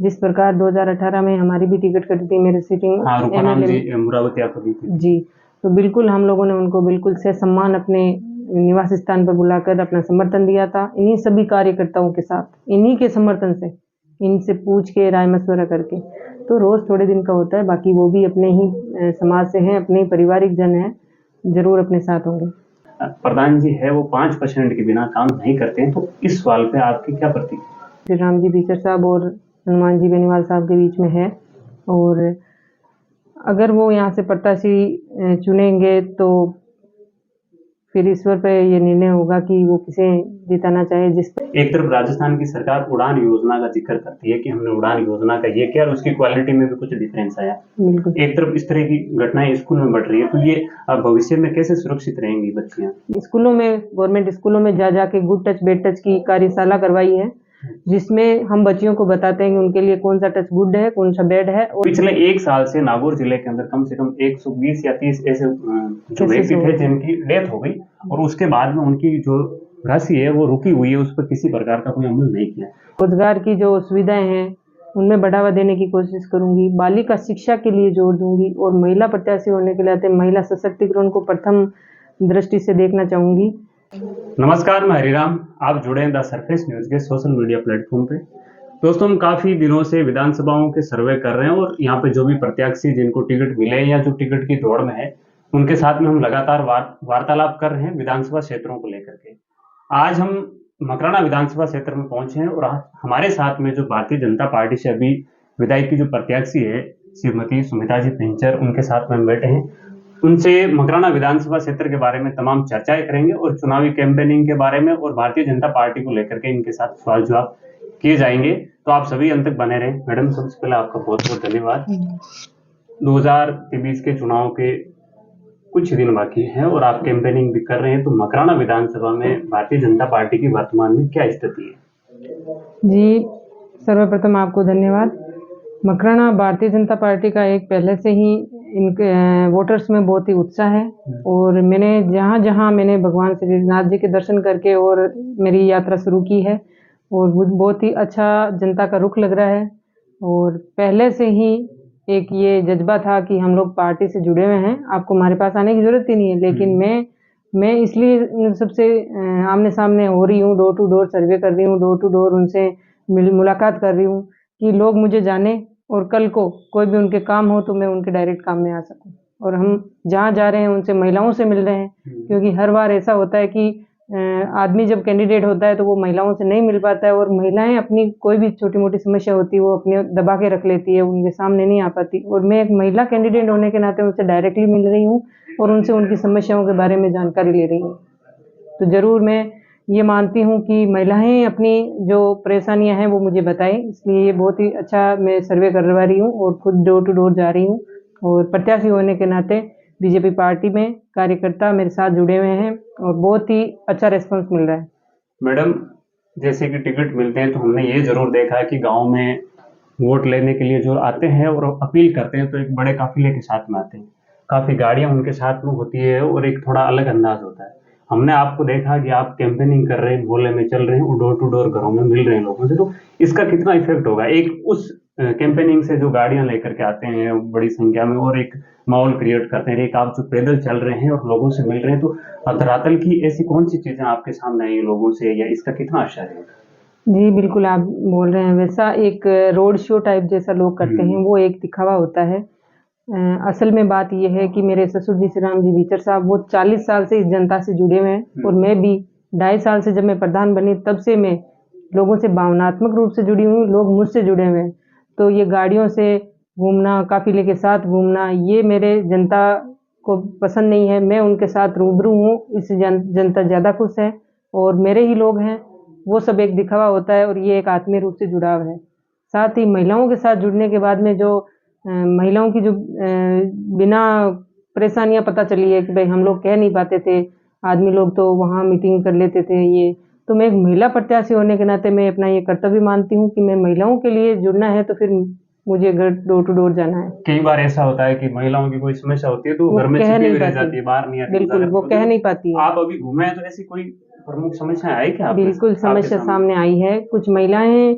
जिस प्रकार 2018 में हमारी भी टिकट कटी थी मेरे सिटिंग हाँ, रूपाराम एमएलए जी मुरावती आपको दी थी। जी, तो बिल्कुल हम लोगों ने उनको बिल्कुल ससम्मान अपने निवास स्थान पर बुलाकर अपना समर्थन दिया था। इन्हीं सभी कार्यकर्ताओं के साथ, इन्हीं के समर्थन से, इनसे पूछ के राय-मशवरा करके। तो रोज़ थोड़े दिन का होता है, बाकी वो भी अपने ही समाज से हैं, अपने ही पारिवारिक जन हैं, ज़रूर अपने साथ होंगे। प्रधान जी है वो 5% के बिना काम नहीं करते हैं, तो इस सवाल पे आपकी क्या प्रतिक्रिया? श्री राम जी बीचर साहब और हनुमान जी बेनीवाल साहब के बीच में है, और अगर वो यहाँ से प्रत्याशी चुनेंगे तो फिर ईश्वर पे ये निर्णय होगा कि वो किसे जिताना चाहे। जिस एक तरफ राजस्थान की सरकार उड़ान योजना का जिक्र करती है कि हमने उड़ान योजना का ये किया और उसकी क्वालिटी में भी कुछ डिफरेंस आया। बिल्कुल एक तरफ इस तरह की घटनाएं स्कूल में बढ़ रही है, तो ये भविष्य में कैसे सुरक्षित रहेंगी बच्चियां? स्कूलों में, गवर्नमेंट स्कूलों में जा जाके गुड टच बेड टच की कार्यशाला करवाई है, जिसमें हम बच्चियों को बताते हैं कि उनके लिए कौन सा टच गुड है, कौन सा बैड है। और पिछले 1 साल से नागौर जिले के अंदर कम से कम 120 या 30 ऐसे जो केसेस व्यक्ति हो थे गए। जिनकी डेथ हो गई, और उसके बाद में उनकी जो राशि है वो रुकी हुई है, उस पर किसी प्रकार का कोई अमल नहीं किया। रोजगार की जो सुविधाएं हैं उनमें बढ़ावा देने की कोशिश करूंगी, बालिका शिक्षा के लिए जोर दूंगी, और महिला प्रत्याशी होने के नाते महिला सशक्तिकरण को प्रथम दृष्टि से देखना चाहूंगी। नमस्कार, मैं हरिराम, आप जुड़े हैं द सरफेस न्यूज के सोशल मीडिया प्लेटफॉर्म पे। दोस्तों, हम काफी दिनों से विधानसभाओं के सर्वे कर रहे हैं और यहाँ पे जो भी प्रत्याशी जिनको टिकट मिले या जो टिकट की दौड़ में है, उनके साथ में हम लगातार वार्तालाप कर रहे हैं विधानसभा क्षेत्रों को लेकर के। आज हम मकराना विधानसभा क्षेत्र में पहुंचे हैं और हमारे साथ में जो भारतीय जनता पार्टी से अभी विधायक की जो प्रत्याशी है श्रीमती सुमिता जी पेंचर, उनके साथ में हम बैठे हैं। उनसे मकराना विधानसभा क्षेत्र के बारे में तमाम चर्चाएं करेंगे और चुनावी कैंपेनिंग के बारे में और भारतीय जनता पार्टी को लेकर के इनके साथ सवाल जवाब किए जाएंगे। तो आप सभी अंत तक बने रहें। मैडम, सबसे पहले आपका बहुत बहुत धन्यवाद। 2023 के चुनाव के कुछ दिन बाकी हैं और आप कैंपेनिंग भी कर रहे हैं, तो मकराना विधानसभा में भारतीय जनता पार्टी की वर्तमान में क्या स्थिति है? जी, सर्वप्रथम आपको धन्यवाद। मकराना भारतीय जनता पार्टी का एक पहले से ही इनके वोटर्स में बहुत ही उत्साह है, और मैंने जहाँ-जहाँ मैंने भगवान श्री नाथ जी के दर्शन करके और मेरी यात्रा शुरू की है, और बहुत ही अच्छा जनता का रुख लग रहा है। और पहले से ही एक ये जज्बा था कि हम लोग पार्टी से जुड़े हुए हैं, आपको हमारे पास आने की ज़रूरत ही नहीं है। लेकिन मैं इसलिए सबसे आमने-सामने हो रही हूँ, डोर टू डोर सर्वे कर रही हूँ, डोर टू डोर उनसे मुलाकात कर रही हूँ कि लोग मुझे जाने, और कल को कोई भी उनके काम हो तो मैं उनके डायरेक्ट काम में आ सकूँ। और हम जहाँ जा रहे हैं उनसे महिलाओं से मिल रहे हैं, क्योंकि हर बार ऐसा होता है कि आदमी जब कैंडिडेट होता है तो वो महिलाओं से नहीं मिल पाता है, और महिलाएं अपनी कोई भी छोटी-मोटी समस्या होती है वो अपने दबा के रख लेती है, उनके सामने नहीं आ पाती। और मैं एक महिला कैंडिडेट होने के नाते उनसे डायरेक्टली मिल रही हूँ और उनसे उनकी समस्याओं के बारे में जानकारी ले रही हूँ। तो ज़रूर मैं ये मानती हूँ कि महिलाएं अपनी जो परेशानियां हैं वो मुझे बताएं, इसलिए ये बहुत ही अच्छा मैं सर्वे करवा रही हूँ और खुद डोर टू डोर जा रही हूँ। और प्रत्याशी होने के नाते बीजेपी पार्टी में कार्यकर्ता मेरे साथ जुड़े हुए हैं और बहुत ही अच्छा रिस्पॉन्स मिल रहा है। मैडम, जैसे कि टिकट मिलते हैं तो हमने ये जरूर देखा है कि गांव में वोट लेने के लिए जो आते हैं और अपील करते हैं तो एक बड़े काफिले के साथ में आते हैं, काफी गाड़ियां उनके साथ में होती है और एक थोड़ा अलग अंदाज होता है। हमने आपको देखा कि आप कैंपेनिंग कर रहे हैं, मोहल्ले में चल रहे हैं और डोर टू डोर घरों में मिल रहे हैं लोगों से, तो इसका कितना इफेक्ट होगा एक उस कैंपेनिंग से जो गाड़ियां लेकर के आते हैं बड़ी संख्या में और एक माहौल क्रिएट करते हैं, एक आप जो पैदल चल रहे हैं और लोगों से मिल रहे हैं, तो धरातल की ऐसी कौन सी चीजें आपके सामने आई लोगों से या इसका कितना असर है? जी, बिल्कुल आप बोल रहे हैं वैसा एक रोड शो टाइप जैसा लोग करते हैं, वो एक दिखावा होता है। असल में बात ये है कि मेरे ससुर जी श्री राम जी बीचर साहब वो 40 साल से इस जनता से जुड़े हुए हैं, और मैं भी 2.5 साल से जब मैं प्रधान बनी तब से मैं लोगों से भावनात्मक रूप से जुड़ी हूँ, लोग मुझसे जुड़े हुए हैं। तो ये गाड़ियों से घूमना, काफिले के साथ घूमना, ये मेरे जनता को पसंद नहीं है। मैं उनके साथ रूबरू हूँ, इससे जनता ज़्यादा खुश है, और मेरे ही लोग हैं, वो सब एक दिखावा होता है और ये एक आत्मीय रूप से जुड़ाव है। साथ ही महिलाओं के साथ जुड़ने के बाद में जो महिलाओं की जो बिना परेशानियां पता चली है कि भाई हम लोग कह नहीं पाते थे, आदमी लोग तो वहाँ मीटिंग कर लेते थे, ये तो मैं एक महिला प्रत्याशी होने के नाते मैं अपना ये कर्तव्य मानती हूँ कि मैं महिलाओं के लिए जुड़ना है तो फिर मुझे घर डोर टू डोर जाना है। कई बार ऐसा होता है कि महिलाओं की कोई समस्या होती है तो वो घर में कह छिपी नहीं हुई रह पाती, जाती है, बाहर नहीं आती। बिल्कुल वो कह नहीं पाती है। आप अभी घूमे हैं तो ऐसी कोई प्रमुख समस्या आई क्या आपके बिल्कुल आपके समस्या सामने आई है। कुछ महिलाएं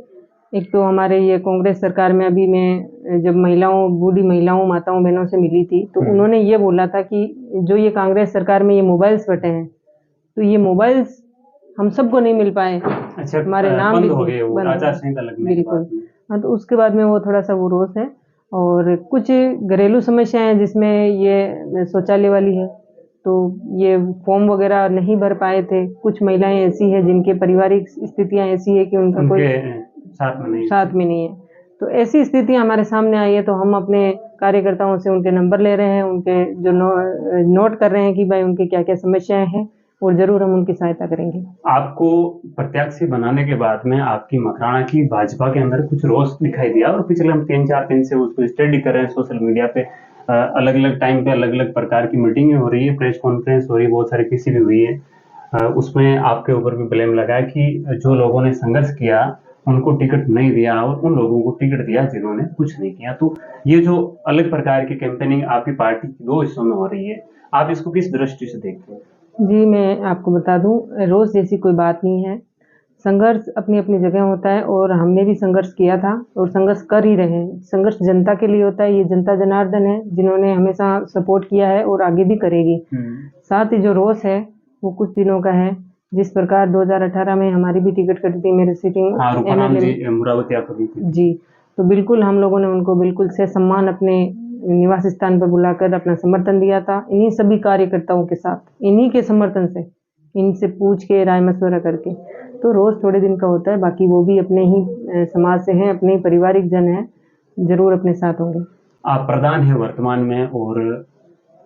एक तो हमारे ये कांग्रेस सरकार में अभी मैं जब बूढ़ी महिलाओं माताओं बहनों से मिली थी तो उन्होंने ये बोला था कि जो ये कांग्रेस सरकार में ये मोबाइल्स बटे हैं तो ये मोबाइल्स हम सबको नहीं मिल पाए। अच्छा, हमारे नाम बंद भी हो गए वो बंद हो आचार गए। संहिता लगने के बाद बिल्कुल। में। हाँ, तो उसके बाद में वो थोड़ा सा वो रोष है और कुछ घरेलू समस्याएं हैं जिसमें ये शौचालय वाली है तो ये फॉर्म वगैरह नहीं भर पाए थे। कुछ महिलाएं ऐसी हैं जिनके पारिवारिक स्थितियां ऐसी है कि उनका कोई उनके साथ में नहीं है। तो ऐसी स्थितियां हमारे सामने आई है तो हम अपने कार्यकर्ताओं से उनके नंबर ले रहे हैं, उनके जो नोट कर रहे हैं कि भाई उनकी क्या क्या समस्याएं हैं और जरूर हम उनकी सहायता करेंगे। आपको प्रत्याशी बनाने के बाद में आपकी मकराना की भाजपा के अंदर कुछ रोष दिखाई दिया और पिछले हम 3-4 दिन से उसको स्टडी कर रहे हैं सोशल मीडिया पे। अलग अलग टाइम पे अलग अलग प्रकार की मीटिंगें हो रही है, प्रेस कॉन्फ्रेंस हो रही है, बहुत सारी किसी भी हुई है। उसमें आपके ऊपर भी ब्लेम लगा कि जो लोगों ने संघर्ष किया उनको टिकट नहीं दिया और उन लोगों को टिकट दिया जिन्होंने कुछ नहीं किया। तो ये जो अलग प्रकार की कैंपेनिंग आपकी पार्टी की 2 हिस्सों में हो रही है, आप इसको किस दृष्टि से देखते हैं? जी, मैं आपको बता दूं, रोज जैसी कोई बात नहीं है। संघर्ष अपनी अपनी जगह होता है और हमने भी संघर्ष किया था और संघर्ष कर ही रहे हैं। संघर्ष जनता के लिए होता है, ये जनता जनार्दन है जिन्होंने हमेशा सपोर्ट किया है और आगे भी करेगी। साथ ही जो रोष है वो कुछ दिनों का है। जिस प्रकार 2018 में हमारी भी टिकट कटी थी मेरे सिटिंग रूपाराम जी मुरावती आपको दी थी। जी, तो बिल्कुल हम लोगों ने उनको बिल्कुल ससम्मान अपने निवास स्थान पर बुलाकर अपना समर्थन दिया था। इन्हीं सभी कार्यकर्ताओं के साथ, इन्हीं के समर्थन से, इनसे पूछ के राय मशवरा करके। तो रोज थोड़े दिन का होता है, बाकी वो भी अपने ही समाज से हैं, अपने ही पारिवारिक जन हैं, जरूर अपने साथ होंगे। आप प्रधान हैं वर्तमान में और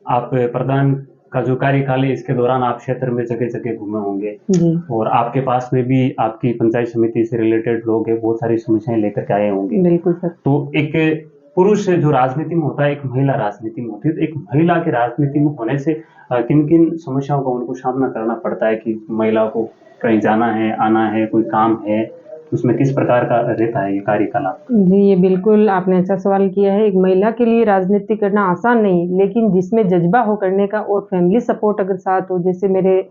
आप प्रधान का जो कार्यकाल है इसके दौरान आप क्षेत्र में जगह जगह घूमे होंगे जी और आपके पास में भी आपकी पंचायत समिति से रिलेटेड लोग हैं, बहुत सारी समस्याएं लेकर के आए होंगे। बिल्कुल सर। तो एक पुरुष जो राजनीति में होता है, एक महिला राजनीति में होती है, तो एक महिला की राजनीति में होने से किन किन समस्याओं का उनको सामना करना पड़ता है कि महिला को कहीं जाना है, आना है, कोई काम है, उसमें किस प्रकार का रहता है ये कार्यकलाप? जी, ये बिल्कुल आपने अच्छा सवाल किया है। एक महिला के लिए राजनीति करना आसान नहीं, लेकिन जिसमें जज़्बा हो करने का और फैमिली सपोर्ट अगर साथ हो, जैसे मेरे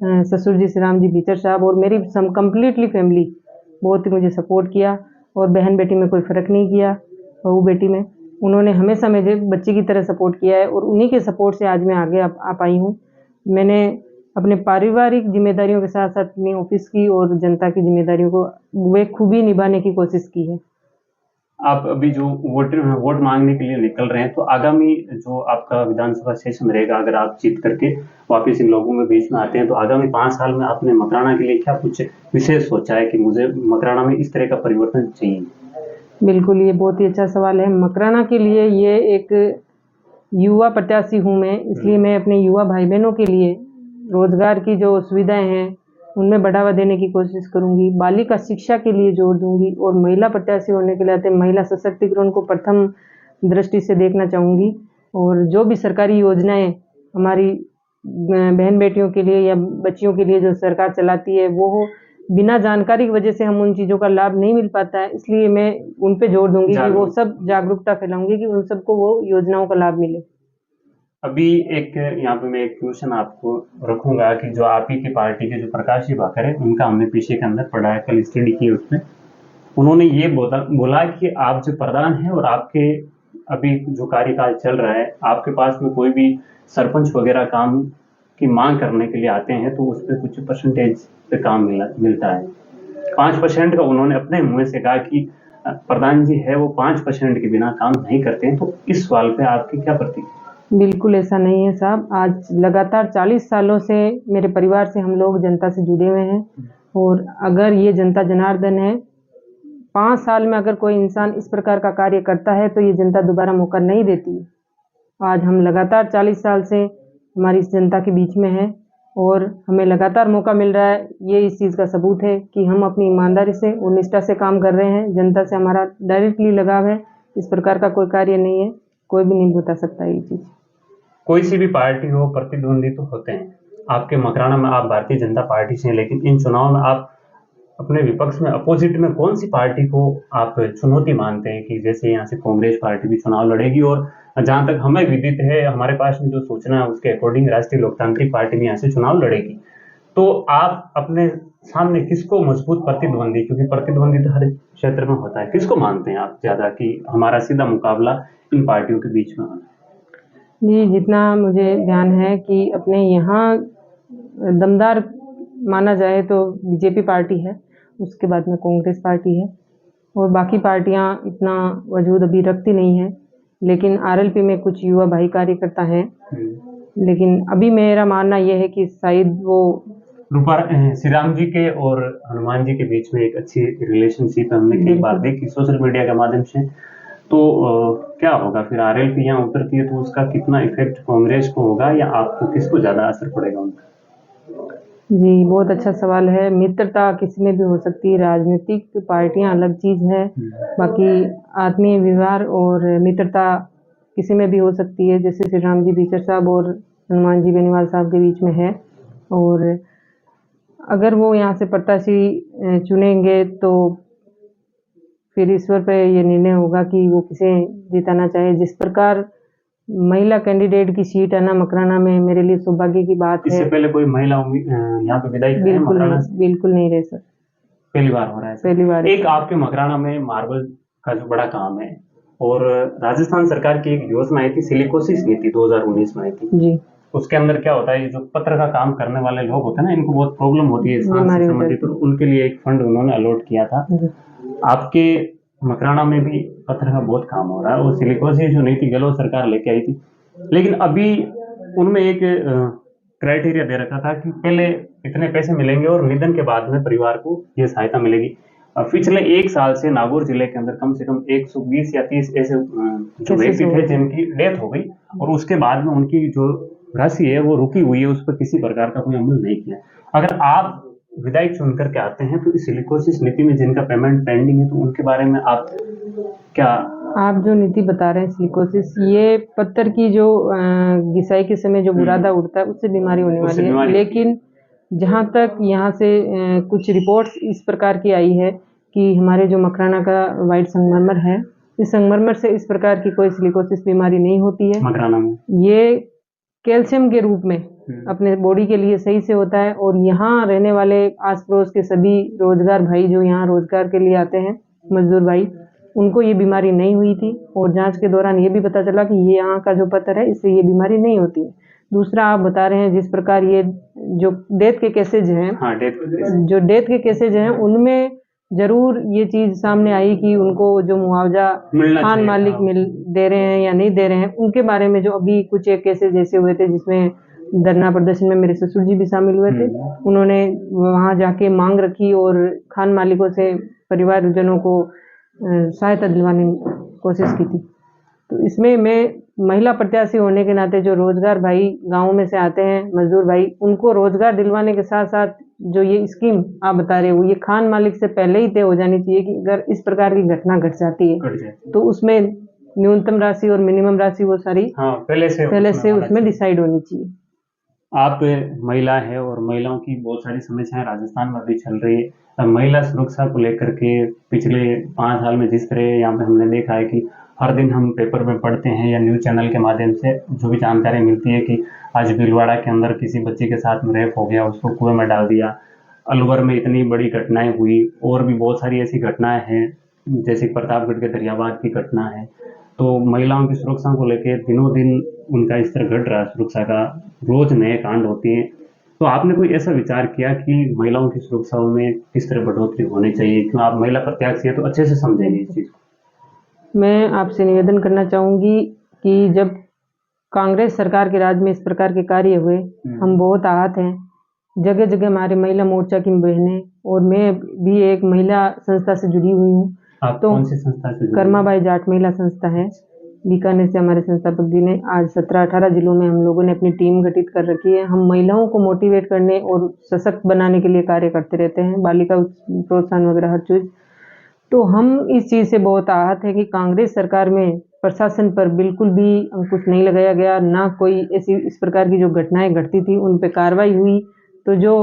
ससुर जी श्री राम जी बीचर साहब और मेरी कंप्लीटली फैमिली बहुत ही मुझे सपोर्ट किया और बहन बेटी में कोई फ़र्क नहीं किया, बहू बेटी में। उन्होंने हमेशा मुझे बच्ची की तरह सपोर्ट किया है और उन्हीं के सपोर्ट से आज मैं आगे आ पाई हूँ। मैंने अपने पारिवारिक जिम्मेदारियों के साथ साथ अपनी ऑफिस की और जनता की जिम्मेदारियों को बखूबी निभाने की कोशिश की है। आप अभी जो वोट मांगने के लिए निकल रहे हैं, तो आगामी जो आपका विधानसभा सेशन रहेगा, अगर आप जीत करके वापस इन लोगों में बीच में आते हैं, तो आगामी 5 साल में आपने मकराना के लिए क्या कुछ विशेष सोचा है कि मुझे मकराना में इस तरह का परिवर्तन चाहिए? बिल्कुल, ये बहुत ही अच्छा सवाल है। मकराना के लिए ये एक युवा प्रत्याशी हूँ मैं, इसलिए मैं अपने युवा भाई बहनों के लिए रोजगार की जो सुविधाएं हैं उनमें बढ़ावा देने की कोशिश करूंगी। बालिका शिक्षा के लिए जोर दूंगी और महिला प्रत्याशी होने के नाते महिला सशक्तिकरण को प्रथम दृष्टि से देखना चाहूंगी और जो भी सरकारी योजनाएं हमारी बहन बेटियों के लिए या बच्चियों के लिए जो सरकार चलाती है वो बिना जानकारी की वजह से हम उन चीज़ों का लाभ नहीं मिल पाता है, इसलिए मैं उन पे जोर दूंगी कि वो सब जागरूकता फैलाऊंगी कि उन सबको वो योजनाओं का लाभ मिले। अभी एक यहाँ पे मैं एक क्वेश्चन आपको रखूंगा कि जो आप ही की पार्टी के जो प्रकाश जी भाकर है, उनका हमने पीछे के अंदर पढ़ा है, कल स्टडी की उसमें उन्होंने ये बोला कि आप जो प्रधान हैं और आपके अभी जो कार्यकाल चल रहा है, आपके पास में कोई भी सरपंच वगैरह काम की मांग करने के लिए आते हैं तो उस पर कुछ परसेंटेज पे काम मिलता है। 5% का उन्होंने अपने मुंह से कहा कि प्रधान जी है वो 5% के बिना काम नहीं करते हैं। तो इस सवाल पे आपकी क्या प्रतिक्रिया? बिल्कुल ऐसा नहीं है साहब। आज लगातार 40 सालों से मेरे परिवार से हम लोग जनता से जुड़े हुए हैं और अगर ये जनता जनार्दन है, 5 साल में अगर कोई इंसान इस प्रकार का कार्य करता है तो ये जनता दोबारा मौका नहीं देती। आज हम लगातार 40 साल से हमारी इस जनता के बीच में हैं और हमें लगातार मौका मिल रहा है। ये इस चीज़ का सबूत है कि हम अपनी ईमानदारी से और निष्ठा से काम कर रहे हैं। जनता से हमारा डायरेक्टली लगाव है। इस प्रकार का कोई कार्य नहीं है, कोई भी नहीं बता सकता ये चीज़। कोई सी भी पार्टी हो, प्रतिद्वंदी तो होते हैं। आपके मकराना में आप भारतीय जनता पार्टी से हैं, लेकिन इन चुनाव में आप अपने विपक्ष में अपोजिट में कौन सी पार्टी को आप चुनौती मानते हैं कि जैसे यहाँ से कांग्रेस पार्टी भी चुनाव लड़ेगी और जहां तक हमें विदित है, हमारे पास में जो सूचना है उसके अकॉर्डिंग राष्ट्रीय लोकतांत्रिक पार्टी भी यहाँ से चुनाव लड़ेगी। तो आप अपने सामने किसको मजबूत प्रतिद्वंदी, क्योंकि प्रतिद्वंदी तो हर क्षेत्र में होता है, किसको मानते हैं आप ज्यादा कि हमारा सीधा मुकाबला इन पार्टियों के बीच में होना? जी, जितना मुझे ध्यान है कि अपने यहाँ दमदार माना जाए तो बीजेपी पार्टी है, उसके बाद में कांग्रेस पार्टी है और बाकी पार्टियां इतना वजूद अभी रखती नहीं है। लेकिन आरएलपी में कुछ युवा भाई कार्यकर्ता हैं, लेकिन अभी मेरा मानना यह है कि शायद वो श्री राम जी के और हनुमान जी के बीच में एक अच्छी रिलेशनशिप हमने कई बार देखी सोशल मीडिया के माध्यम से। तो क्या होगा फिर आरएलपी यहाँ उतरती है तो उसका कितना इफेक्ट कांग्रेस को होगा या आपको, किसको ज्यादा असर पड़ेगा उनका? जी, बहुत अच्छा सवाल है। मित्रता किसी में भी हो सकती है, राजनीतिक पार्टियां अलग चीज़ है, बाकी आत्मीय व्यवहार और मित्रता किसी में भी हो सकती है। जैसे श्री राम जी बीचर साहब और हनुमान जी बेनीवाल साहब के बीच में है और अगर वो यहाँ से प्रत्याशी चुनेंगे तो फिर ईश्वर पे ये निर्णय होगा कि वो किसे जिताना चाहे। जिस प्रकार महिला कैंडिडेट की सीट है ना मकराना में, मेरे लिए सौभाग्य की बात है। इससे पहले कोई महिला यहाँ पे विधायक है मकराना से? बिल्कुल नहीं रहे सर, पहली बार हो रहा है सर। पहली बार। एक आपके मकराना में मार्बल का जो बड़ा काम है और राजस्थान सरकार की एक योजना आई थी, सिलिकोसिस नीति 2019 में आई थी जी, उसके अंदर क्या होता है, ये जो पत्र का काम करने वाले लोग होते हैं ना, इनको बहुत प्रॉब्लम होती है सांस से संबंधित, तो उनके लिए एक फंड उन्होंने अलॉट किया था। आपके मकराना में भी पत्र का बहुत काम हो रहा है और सिलिकोसिस जो नीति गहलोत सरकार लेके आई थी, लेकिन अभी उनमें एक क्राइटेरिया दे रखा था कि पहले इतने पैसे मिलेंगे और निधन के बाद में परिवार को ये सहायता मिलेगी। पिछले 1 साल से नागौर जिले के अंदर कम से कम 120 या 30 ऐसे जो व्यक्ति थे जिनकी डेथ हो गई और उसके बाद में उनकी जो राशि है वो रुकी हुई है, उस पर किसी प्रकार का कोई अमल नहीं किया। अगर आप विधायक चुन करके आते हैं तो इस सिलिकोसिस नीति में जिनका पेमेंट पेंडिंग है तो उनके बारे में आप क्या? आप जो नीति बता रहे हैं सिलिकोसिस, ये पत्थर की जो घिसाई के समय जो बुरादा उड़ता है उससे बीमारी होने वाली है। लेकिन जहाँ तक यहाँ से कुछ रिपोर्ट्स इस प्रकार की आई है कि हमारे जो मकराना का वाइट संगमरमर है, इस संगमरमर से इस प्रकार की कोई सिलिकोसिस बीमारी नहीं होती है। मकराना में ये कैल्शियम के रूप में अपने बॉडी के लिए सही से होता है और यहाँ रहने वाले आस पड़ोस के सभी रोजगार भाई जो यहाँ रोजगार के लिए आते हैं, मजदूर भाई, उनको ये बीमारी नहीं हुई थी और जांच के दौरान ये भी पता चला कि ये यहाँ का जो पत्थर है इससे ये बीमारी नहीं होती है। दूसरा, आप बता रहे हैं जिस प्रकार ये जो डेथ के केसेज हैं, हाँ, जो डेथ के केसेज हैं उनमें जरूर ये चीज सामने आई कि उनको जो मुआवजा खान मालिक मिल दे रहे हैं या नहीं दे रहे हैं, उनके बारे में जो अभी कुछ एक केसेज ऐसे हुए थे जिसमें धरना प्रदर्शन में मेरे ससुर जी भी शामिल हुए थे। उन्होंने वहां जाके मांग रखी और खान मालिकों से परिवारजनों को सहायता दिलवाने की कोशिश की थी। तो इसमें मैं महिला प्रत्याशी होने के नाते जो रोजगार भाई गाँव में से आते हैं, मजदूर भाई, उनको रोजगार दिलवाने के साथ साथ जो ये स्कीम आप बता रहे हो ये खान मालिक से पहले ही तय हो जानी चाहिए कि अगर इस प्रकार की घटना घट जाती है तो उसमें न्यूनतम राशि और मिनिमम राशि वो सारी पहले से उसमें डिसाइड होनी चाहिए। आप महिला है और महिलाओं की बहुत सारी समस्याएं राजस्थान में भी चल रही है। महिला सुरक्षा को लेकर के पिछले 5 साल में जिस तरह यहाँ पे हमने देखा है कि हर दिन हम पेपर में पढ़ते हैं या न्यूज़ चैनल के माध्यम से जो भी जानकारी मिलती है कि आज भीलवाड़ा के अंदर किसी बच्ची के साथ में रेप हो गया, उसको कुएं में डाल दिया। अलवर में इतनी बड़ी घटनाएं हुई और भी बहुत सारी ऐसी घटनाएं हैं जैसे प्रतापगढ़ के दरियाबाद की घटना है। तो महिलाओं की सुरक्षा को लेकर दिनों दिन उनका स्तर घट रहा है, सुरक्षा का रोज नए कांड होते हैं। तो आपने कोई ऐसा विचार किया कि महिलाओं की सुरक्षा में किस तरह बढ़ोतरी होनी चाहिए? क्यों आप महिला प्रत्याशी है तो अच्छे से समझेंगे इस चीज को। मैं आपसे निवेदन करना चाहूंगी कि जब कांग्रेस सरकार के राज में इस प्रकार के कार्य हुए, हम बहुत आहत हैं। जगह जगह हमारे महिला मोर्चा की बहनें और मैं भी एक महिला संस्था से जुड़ी हुई हूँ। तो कौन सी संस्था से? कर्माबाई जाट महिला संस्था है, बीकानेर से हमारे संस्थापक जी ने आज 17-18 जिलों में हम लोगों ने अपनी टीम गठित कर रखी है। हम महिलाओं को मोटिवेट करने और सशक्त बनाने के लिए कार्य करते रहते हैं, बालिका प्रोत्साहन वगैरह हर चीज। तो हम इस चीज से बहुत आहत है कि कांग्रेस सरकार में प्रशासन पर बिल्कुल भी अंकुश नहीं लगाया गया, ना कोई ऐसी इस प्रकार की जो घटनाएं घटती थी उन पे कार्रवाई हुई। तो जो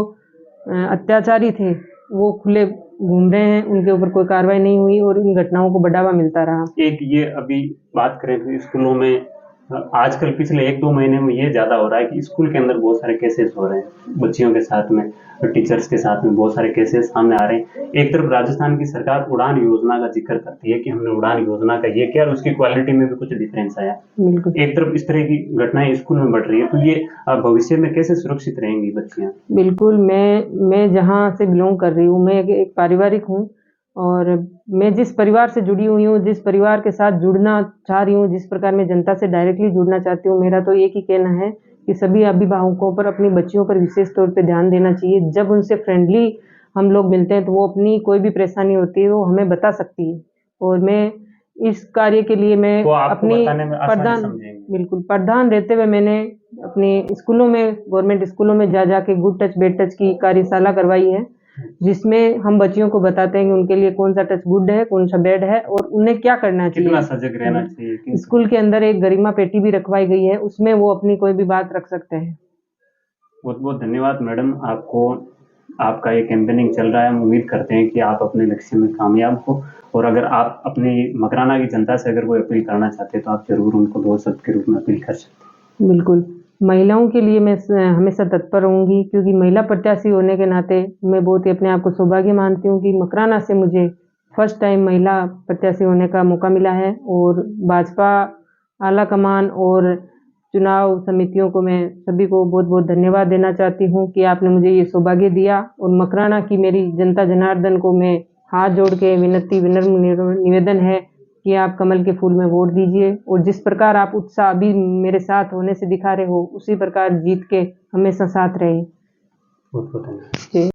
अत्याचारी थे वो खुले घूम रहे हैं, उनके ऊपर कोई कार्रवाई नहीं हुई और इन घटनाओं को बढ़ावा मिलता रहा। एक ये अभी बात करें तो स्कूलों में आजकल पिछले 1-2 महीने में ये ज़्यादा हो रहा है कि स्कूल के अंदर बहुत सारे केसेस हो रहे हैं, बच्चियों के साथ में, टीचर्स के साथ में बहुत सारे केसेस सामने आ रहे हैं। एक तरफ राजस्थान की सरकार उड़ान योजना का ज़िक्र करती है कि हमने उड़ान योजना का ये किया और उसकी क्वालिटी में भी कुछ डिफरेंस आया। बिल्कुल एक तरफ इस तरह की घटनाएँ स्कूल में बढ़ रही है, तो ये भविष्य में कैसे सुरक्षित रहेंगी बच्चियाँ? बिल्कुल, मैं जहाँ से बिलॉन्ग कर रही हूँ, मैं एक पारिवारिक हूँ और मैं जिस परिवार से जुड़ी हुई हूँ, जिस परिवार के साथ जुड़ना चाह रही हूँ, जिस प्रकार मैं जनता से डायरेक्टली जुड़ना चाहती हूँ, मेरा तो एक ही कहना है कि सभी अभिभावकों पर अपनी बच्चियों पर विशेष तौर पे ध्यान देना चाहिए। जब उनसे फ्रेंडली हम लोग मिलते हैं, तो वो अपनी कोई भी परेशानी होती है, वो हमें बता सकती है और मैं इस कार्य के लिए मैं वो आपको अपनी बताने में आसानी प्रदान समझेंगे। बिल्कुल, प्रदान रहते हुए मैंने अपने स्कूलों में गवर्नमेंट स्कूलों में जा के गुड टच बैड टच की कार्यशाला करवाई है, जिसमें हम बच्चियों को बताते हैं कि उनके लिए कौन सा टच गुड है, कौन सा बैड है और उन्हें क्या करना कितना चाहिए। सजग रहना चाहिए, किन स्कूल के अंदर एक गरिमा पेटी भी रखवाई गई है, उसमें वो अपनी कोई भी बात रख सकते हैं। बहुत-बहुत धन्यवाद मैडम, आपको आपका ये कैंपेनिंग चल रहा है, हम उम्मीद करते हैं कि आप अपने लक्ष्य में कामयाब हो और अगर आप अपनी मकराना की जनता से अगर कोई अपील करना चाहते हैं, तो आप ज़रूर उनको 2 शब्द के रूप में अपील कर सकते हैं। बिल्कुल, महिलाओं के लिए मैं हमेशा तत्पर रहूँगी क्योंकि महिला प्रत्याशी होने के नाते मैं बहुत ही अपने आप को सौभाग्य मानती हूँ कि मकराना से मुझे फर्स्ट टाइम महिला प्रत्याशी होने का मौका मिला है और भाजपा आला कमान और चुनाव समितियों को मैं सभी को बहुत-बहुत धन्यवाद देना चाहती हूँ कि आपने मुझे ये सौभाग्य दिया और मकराना की मेरी जनता जनार्दन को मैं हाथ जोड़ के विनम्र निवेदन है कि आप कमल के फूल में वोट दीजिए और जिस प्रकार आप उत्साह अभी मेरे साथ होने से दिखा रहे हो, उसी प्रकार जीत के हमेशा साथ रहे। बहुत-बहुत धन्यवाद। जी।